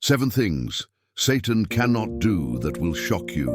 7 things Satan cannot do that will shock you.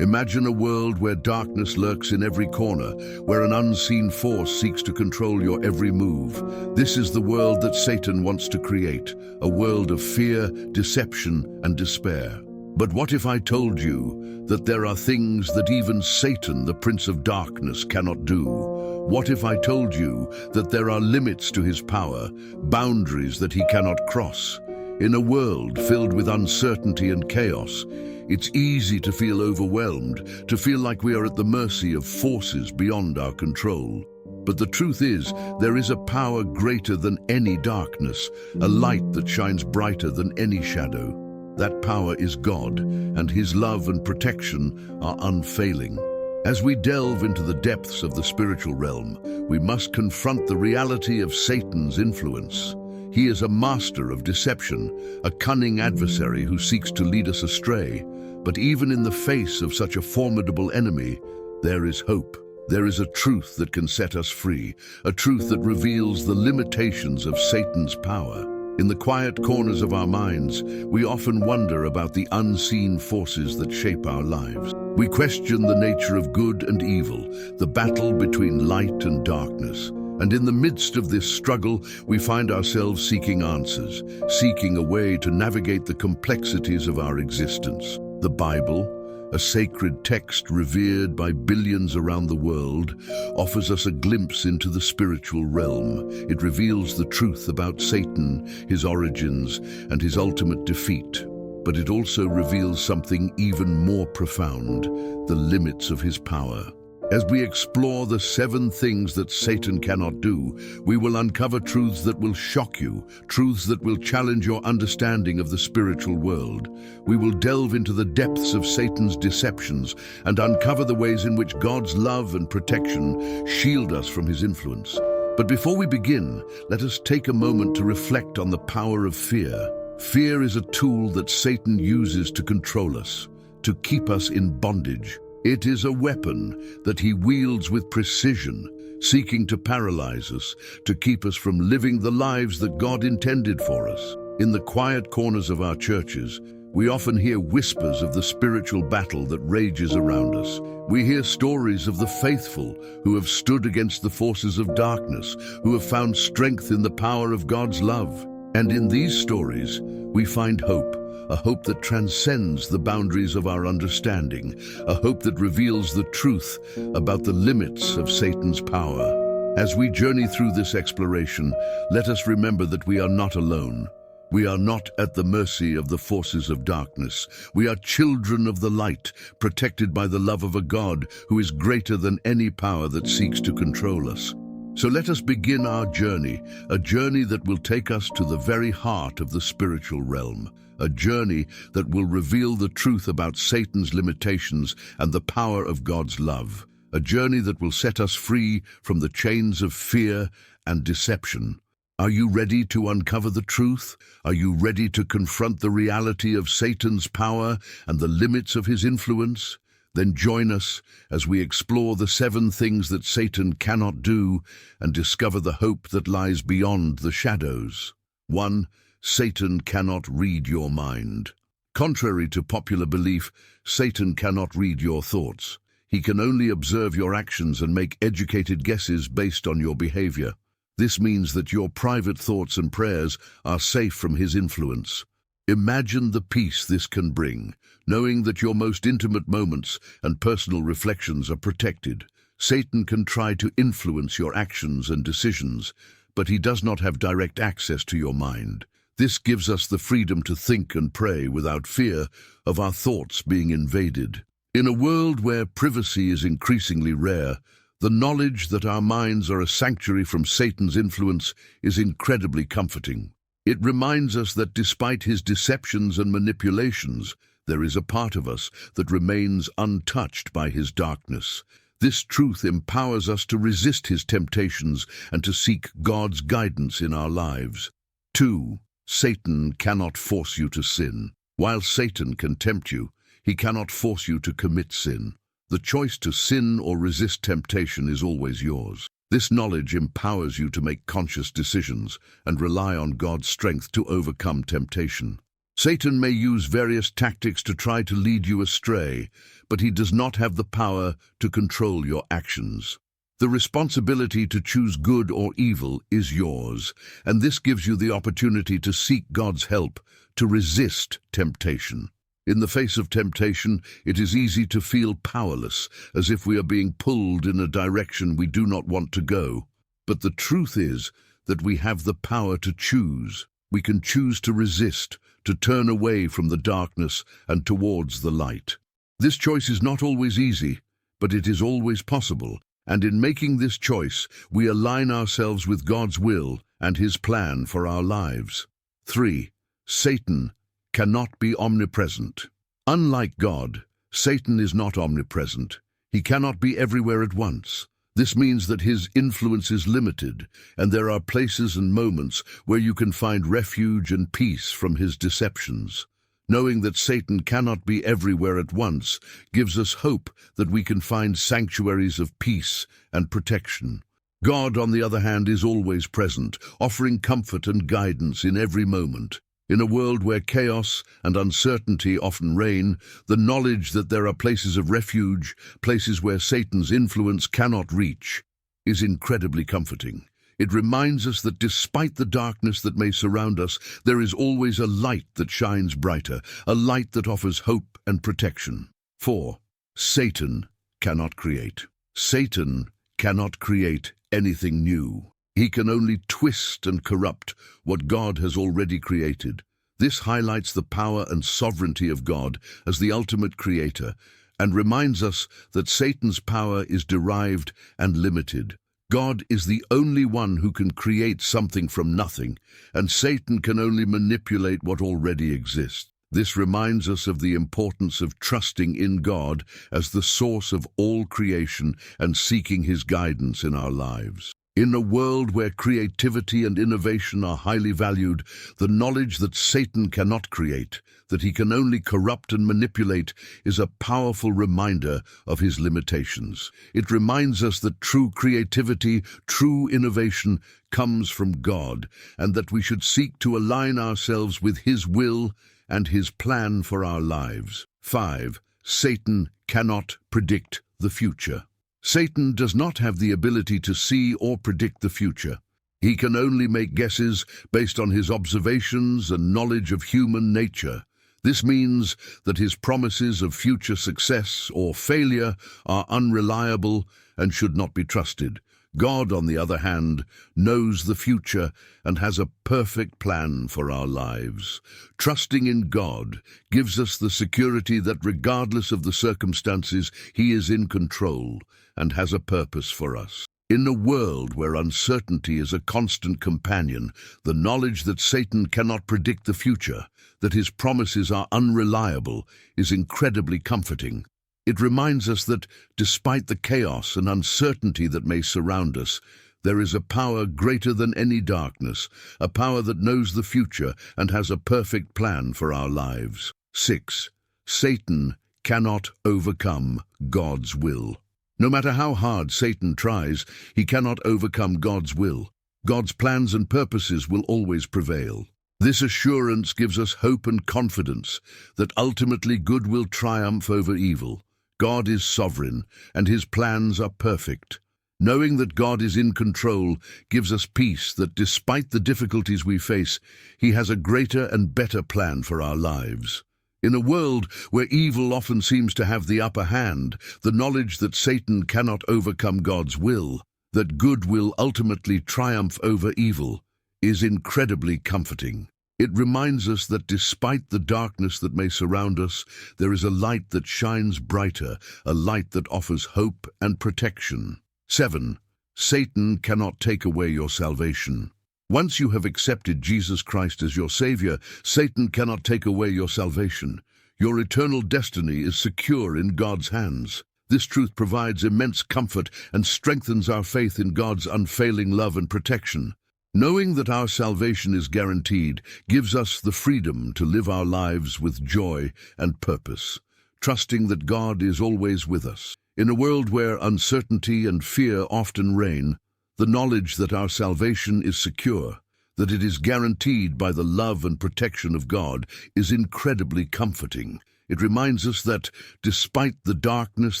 Imagine a world where darkness lurks in every corner, where an unseen force seeks to control your every move. This is the world that Satan wants to create, a world of fear, deception, and despair. But what if I told you that there are things that even Satan, the Prince of Darkness, cannot do? What if I told you that there are limits to his power, boundaries that he cannot cross? In a world filled with uncertainty and chaos, it's easy to feel overwhelmed, to feel like we are at the mercy of forces beyond our control. But the truth is, there is a power greater than any darkness, a light that shines brighter than any shadow. That power is God, and his love and protection are unfailing. As we delve into the depths of the spiritual realm, we must confront the reality of Satan's influence. He is a master of deception, a cunning adversary who seeks to lead us astray. But even in the face of such a formidable enemy, there is hope. There is a truth that can set us free, a truth that reveals the limitations of Satan's power. In the quiet corners of our minds, we often wonder about the unseen forces that shape our lives. We question the nature of good and evil, the battle between light and darkness. And in the midst of this struggle, we find ourselves seeking answers, seeking a way to navigate the complexities of our existence. The Bible, a sacred text revered by billions around the world, offers us a glimpse into the spiritual realm. It reveals the truth about Satan, his origins, and his ultimate defeat. But it also reveals something even more profound, the limits of his power. As we explore the 7 things that Satan cannot do, we will uncover truths that will shock you, truths that will challenge your understanding of the spiritual world. We will delve into the depths of Satan's deceptions and uncover the ways in which God's love and protection shield us from his influence. But before we begin, let us take a moment to reflect on the power of fear. Fear is a tool that Satan uses to control us, to keep us in bondage. It is a weapon that he wields with precision, seeking to paralyze us, to keep us from living the lives that God intended for us. In the quiet corners of our churches, we often hear whispers of the spiritual battle that rages around us. We hear stories of the faithful who have stood against the forces of darkness, who have found strength in the power of God's love. And in these stories, we find hope. A hope that transcends the boundaries of our understanding, a hope that reveals the truth about the limits of Satan's power. As we journey through this exploration, let us remember that we are not alone. We are not at the mercy of the forces of darkness. We are children of the light, protected by the love of a God who is greater than any power that seeks to control us. So let us begin our journey, a journey that will take us to the very heart of the spiritual realm, a journey that will reveal the truth about Satan's limitations and the power of God's love, a journey that will set us free from the chains of fear and deception. Are you ready to uncover the truth? Are you ready to confront the reality of Satan's power and the limits of his influence? Then join us as we explore the 7 things that Satan cannot do and discover the hope that lies beyond the shadows. 1. Satan cannot read your mind. Contrary to popular belief, Satan cannot read your thoughts. He can only observe your actions and make educated guesses based on your behavior. This means that your private thoughts and prayers are safe from his influence. Imagine the peace this can bring, knowing that your most intimate moments and personal reflections are protected. Satan can try to influence your actions and decisions, but he does not have direct access to your mind. This gives us the freedom to think and pray without fear of our thoughts being invaded. In a world where privacy is increasingly rare, the knowledge that our minds are a sanctuary from Satan's influence is incredibly comforting. It reminds us that despite his deceptions and manipulations, there is a part of us that remains untouched by his darkness. This truth empowers us to resist his temptations and to seek God's guidance in our lives. 2. Satan cannot force you to sin. While Satan can tempt you, he cannot force you to commit sin. The choice to sin or resist temptation is always yours. This knowledge empowers you to make conscious decisions and rely on God's strength to overcome temptation. Satan may use various tactics to try to lead you astray, but he does not have the power to control your actions. The responsibility to choose good or evil is yours, and this gives you the opportunity to seek God's help to resist temptation. In the face of temptation, it is easy to feel powerless, as if we are being pulled in a direction we do not want to go. But the truth is that we have the power to choose. We can choose to resist, to turn away from the darkness and towards the light. This choice is not always easy, but it is always possible, and in making this choice, we align ourselves with God's will and His plan for our lives. 3. Satan cannot be omnipresent. Unlike God, Satan is not omnipresent. He cannot be everywhere at once. This means that his influence is limited, and there are places and moments where you can find refuge and peace from his deceptions. Knowing that Satan cannot be everywhere at once gives us hope that we can find sanctuaries of peace and protection. God, on the other hand, is always present, offering comfort and guidance in every moment. In a world where chaos and uncertainty often reign, the knowledge that there are places of refuge, places where Satan's influence cannot reach, is incredibly comforting. It reminds us that despite the darkness that may surround us, there is always a light that shines brighter, a light that offers hope and protection. 4. Satan cannot create. Satan cannot create anything new. He can only twist and corrupt what God has already created. This highlights the power and sovereignty of God as the ultimate creator and reminds us that Satan's power is derived and limited. God is the only one who can create something from nothing, and Satan can only manipulate what already exists. This reminds us of the importance of trusting in God as the source of all creation and seeking His guidance in our lives. In a world where creativity and innovation are highly valued, the knowledge that Satan cannot create, that he can only corrupt and manipulate, is a powerful reminder of his limitations. It reminds us that true creativity, true innovation comes from God, and that we should seek to align ourselves with His will and His plan for our lives. 5. Satan cannot predict the future. Satan does not have the ability to see or predict the future. He can only make guesses based on his observations and knowledge of human nature. This means that his promises of future success or failure are unreliable and should not be trusted. God, on the other hand, knows the future and has a perfect plan for our lives. Trusting in God gives us the security that regardless of the circumstances, He is in control and has a purpose for us. In a world where uncertainty is a constant companion, the knowledge that Satan cannot predict the future, that his promises are unreliable, is incredibly comforting. It reminds us that, despite the chaos and uncertainty that may surround us, there is a power greater than any darkness, a power that knows the future and has a perfect plan for our lives. 6. Satan cannot overcome God's will. No matter how hard Satan tries, he cannot overcome God's will. God's plans and purposes will always prevail. This assurance gives us hope and confidence that ultimately good will triumph over evil. God is sovereign, and His plans are perfect. Knowing that God is in control gives us peace that despite the difficulties we face, He has a greater and better plan for our lives. In a world where evil often seems to have the upper hand, the knowledge that Satan cannot overcome God's will, that good will ultimately triumph over evil, is incredibly comforting. It reminds us that despite the darkness that may surround us, there is a light that shines brighter, a light that offers hope and protection. 7. Satan cannot take away your salvation. Once you have accepted Jesus Christ as your Savior, Satan cannot take away your salvation. Your eternal destiny is secure in God's hands. This truth provides immense comfort and strengthens our faith in God's unfailing love and protection. Knowing that our salvation is guaranteed gives us the freedom to live our lives with joy and purpose, trusting that God is always with us. In a world where uncertainty and fear often reign, the knowledge that our salvation is secure, that it is guaranteed by the love and protection of God is incredibly comforting. It reminds us that, despite the darkness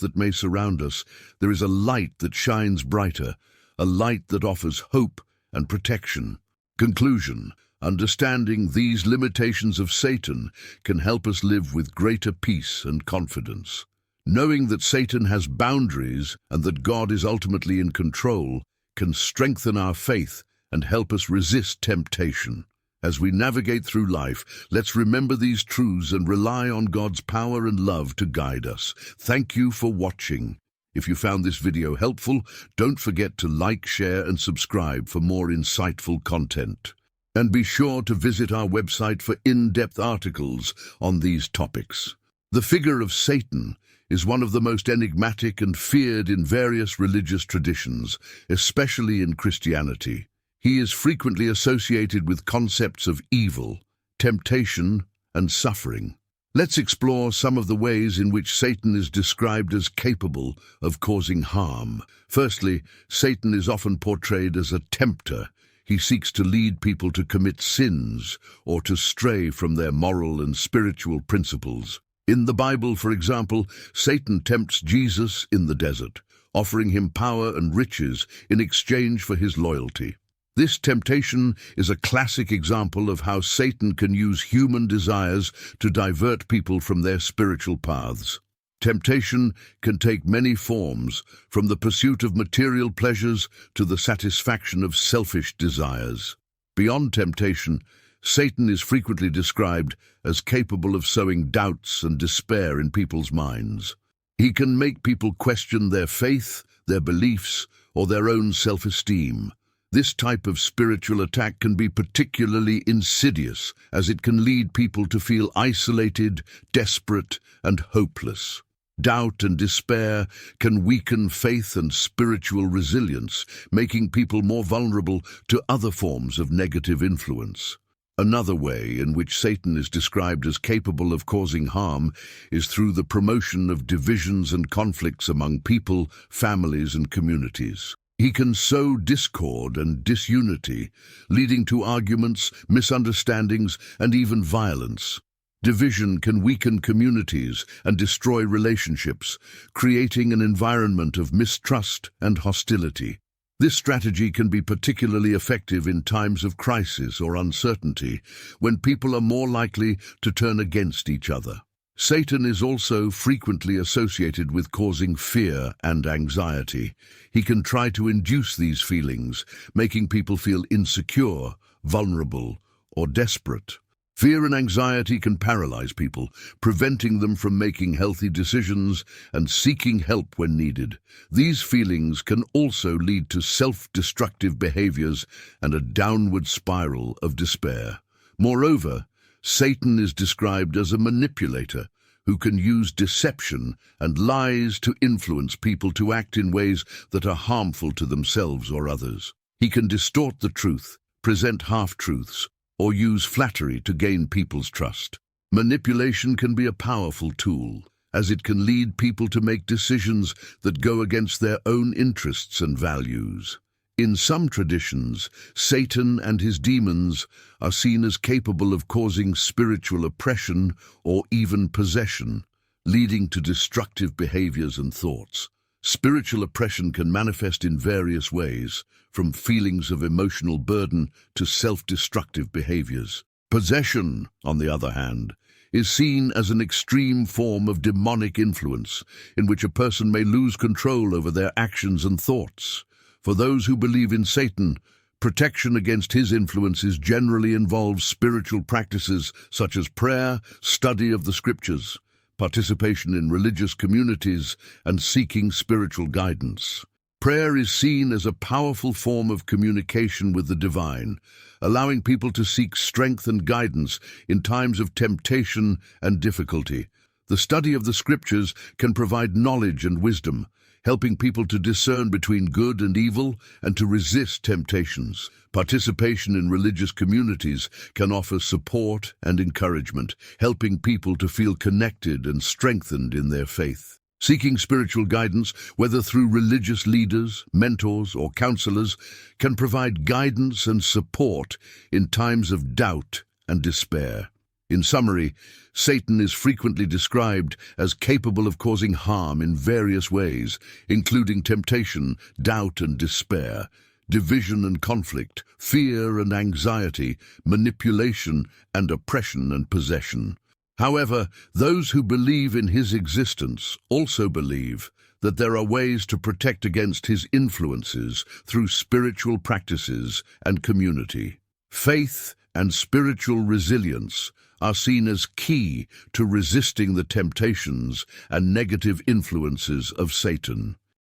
that may surround us, there is a light that shines brighter, a light that offers hope and protection. Conclusion: understanding these limitations of Satan can help us live with greater peace and confidence. Knowing that Satan has boundaries and that God is ultimately in control can strengthen our faith and help us resist temptation. As we navigate through life, let's remember these truths and rely on God's power and love to guide us. Thank you for watching. If you found this video helpful, don't forget to like, share, and subscribe for more insightful content. And be sure to visit our website for in-depth articles on these topics. The figure of Satan is one of the most enigmatic and feared in various religious traditions, especially in Christianity. He is frequently associated with concepts of evil, temptation, and suffering. Let's explore some of the ways in which Satan is described as capable of causing harm. Firstly, Satan is often portrayed as a tempter. He seeks to lead people to commit sins or to stray from their moral and spiritual principles. In the Bible, for example, Satan tempts Jesus in the desert, offering him power and riches in exchange for his loyalty. This temptation is a classic example of how Satan can use human desires to divert people from their spiritual paths. Temptation can take many forms, from the pursuit of material pleasures to the satisfaction of selfish desires. Beyond temptation, Satan is frequently described as capable of sowing doubts and despair in people's minds. He can make people question their faith, their beliefs, or their own self-esteem. This type of spiritual attack can be particularly insidious, as it can lead people to feel isolated, desperate, and hopeless. Doubt and despair can weaken faith and spiritual resilience, making people more vulnerable to other forms of negative influence. Another way in which Satan is described as capable of causing harm is through the promotion of divisions and conflicts among people, families, and communities. He can sow discord and disunity, leading to arguments, misunderstandings, and even violence. Division can weaken communities and destroy relationships, creating an environment of mistrust and hostility. This strategy can be particularly effective in times of crisis or uncertainty, when people are more likely to turn against each other. Satan is also frequently associated with causing fear and anxiety. He can try to induce these feelings, making people feel insecure, vulnerable, or desperate. Fear and anxiety can paralyze people, preventing them from making healthy decisions and seeking help when needed. These feelings can also lead to self-destructive behaviors and a downward spiral of despair. Moreover, Satan is described as a manipulator who can use deception and lies to influence people to act in ways that are harmful to themselves or others. He can distort the truth, present half-truths, or use flattery to gain people's trust. Manipulation can be a powerful tool, as it can lead people to make decisions that go against their own interests and values. In some traditions, Satan and his demons are seen as capable of causing spiritual oppression or even possession, leading to destructive behaviors and thoughts. Spiritual oppression can manifest in various ways, from feelings of emotional burden to self-destructive behaviors. Possession, on the other hand, is seen as an extreme form of demonic influence, in which a person may lose control over their actions and thoughts. For those who believe in Satan, protection against his influences generally involves spiritual practices such as prayer, study of the scriptures, participation in religious communities, and seeking spiritual guidance. Prayer is seen as a powerful form of communication with the divine, allowing people to seek strength and guidance in times of temptation and difficulty. The study of the scriptures can provide knowledge and wisdom, helping people to discern between good and evil and to resist temptations. Participation in religious communities can offer support and encouragement, helping people to feel connected and strengthened in their faith. Seeking spiritual guidance, whether through religious leaders, mentors, or counselors, can provide guidance and support in times of doubt and despair. In summary, Satan is frequently described as capable of causing harm in various ways, including temptation, doubt and despair, division and conflict, fear and anxiety, manipulation and oppression and possession. However, those who believe in his existence also believe that there are ways to protect against his influences through spiritual practices and community. Faith and spiritual resilience are seen as key to resisting the temptations and negative influences of Satan.